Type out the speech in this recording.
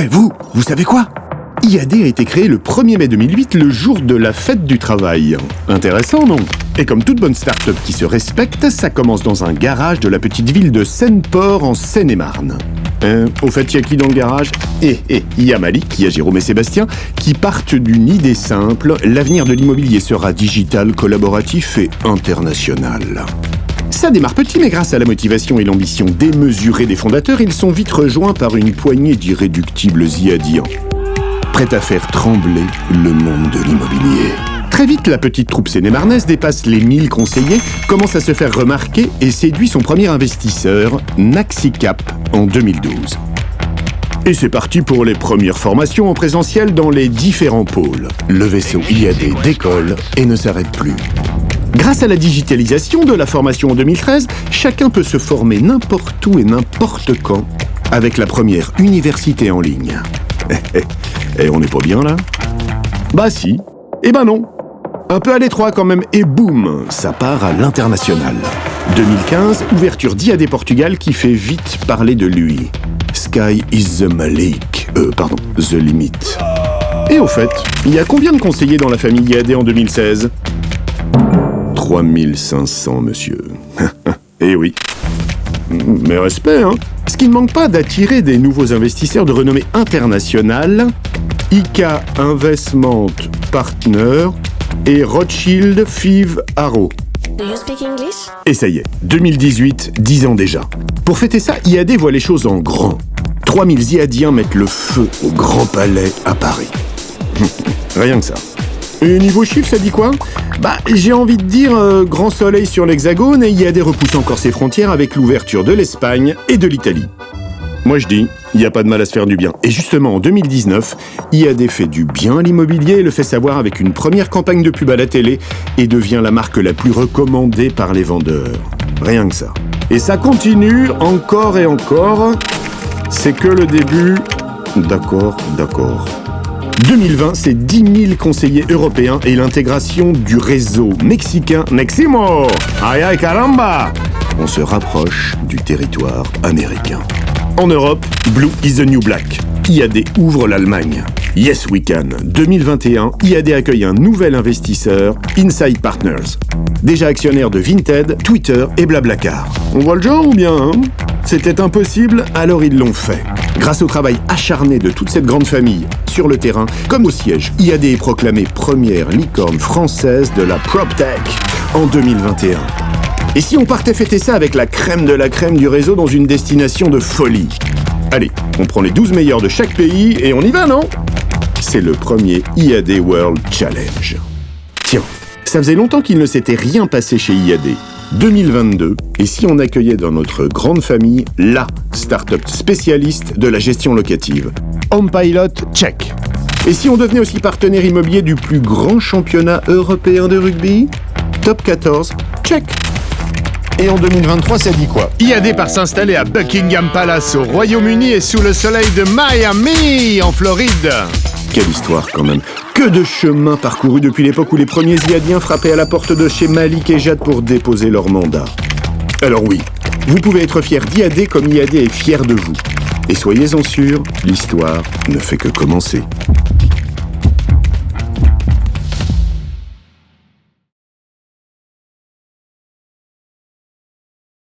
Vous savez quoi? IAD a été créé le 1er mai 2008, le jour de la fête du travail. Intéressant, non? Et comme toute bonne start-up qui se respecte, ça commence dans un garage de la petite ville de Seine-Port en Seine-et-Marne. Au fait, il y a qui dans le garage? Il y a Malik, il y a Jérôme et Sébastien, qui partent d'une idée simple: l'avenir de l'immobilier sera digital, collaboratif et international. Ça démarre petit, mais grâce à la motivation et l'ambition démesurée des fondateurs, ils sont vite rejoints par une poignée d'irréductibles IADiens, prêts à faire trembler le monde de l'immobilier. Très vite, la petite troupe sénémarnaise dépasse les 1000 conseillers, commence à se faire remarquer et séduit son premier investisseur, Naxicap, en 2012. Et c'est parti pour les premières formations en présentiel dans les différents pôles. Le vaisseau IAD décolle et ne s'arrête plus. Grâce à la digitalisation de la formation en 2013, chacun peut se former n'importe où et n'importe quand avec la première université en ligne. Et on n'est pas bien là? Bah si, et ben non. Un peu à l'étroit quand même, et boum, ça part à l'international. 2015, ouverture d'IAD Portugal qui fait vite parler de lui. Sky is the the limit. Et au fait, il y a combien de conseillers dans la famille IAD en 2016? 3500, monsieur. Eh oui. Mais respect, hein. Ce qui ne manque pas d'attirer des nouveaux investisseurs de renommée internationale, IK Investment Partner et Rothschild Five Arrow. Do you speak English? Et ça y est, 2018, 10 ans déjà. Pour fêter ça, IAD voit les choses en grand. 3000 IADiens mettent le feu au Grand Palais à Paris. Rien que ça. Et niveau chiffre, ça dit quoi? J'ai envie de dire grand soleil sur l'Hexagone, et IAD repousse encore ses frontières avec l'ouverture de l'Espagne et de l'Italie. Moi je dis, il n'y a pas de mal à se faire du bien. Et justement, en 2019, IAD fait du bien à l'immobilier et le fait savoir avec une première campagne de pub à la télé et devient la marque la plus recommandée par les vendeurs. Rien que ça. Et ça continue encore et encore. C'est que le début. D'accord. 2020, c'est 10 000 conseillers européens et l'intégration du réseau mexicain Neximo. Ay caramba! On se rapproche du territoire américain. En Europe, Blue is the new black. IAD ouvre l'Allemagne. Yes we can. 2021, IAD accueille un nouvel investisseur, Inside Partners. Déjà actionnaire de Vinted, Twitter et Blablacar. On voit le genre ou bien, hein? C'était impossible, alors ils l'ont fait. Grâce au travail acharné de toute cette grande famille, sur le terrain, comme au siège, IAD est proclamée première licorne française de la PropTech en 2021. Et si on partait fêter ça avec la crème de la crème du réseau dans une destination de folie? Allez, on prend les 12 meilleurs de chaque pays et on y va, non? C'est le premier IAD World Challenge. Tiens, ça faisait longtemps qu'il ne s'était rien passé chez IAD. 2022, et si on accueillait dans notre grande famille la start-up spécialiste de la gestion locative? HomePilot, check. Et si on devenait aussi partenaire immobilier du plus grand championnat européen de rugby? Top 14, check. Et en 2023, ça dit quoi? IAD part s'installer à Buckingham Palace au Royaume-Uni et sous le soleil de Miami, en Floride. Quelle histoire quand même. Que de chemin parcouru depuis l'époque où les premiers IADiens frappaient à la porte de chez Malik et Jade pour déposer leur mandat. Alors oui, vous pouvez être fier d'IAD comme IAD est fier de vous. Et soyez-en sûrs, l'histoire ne fait que commencer.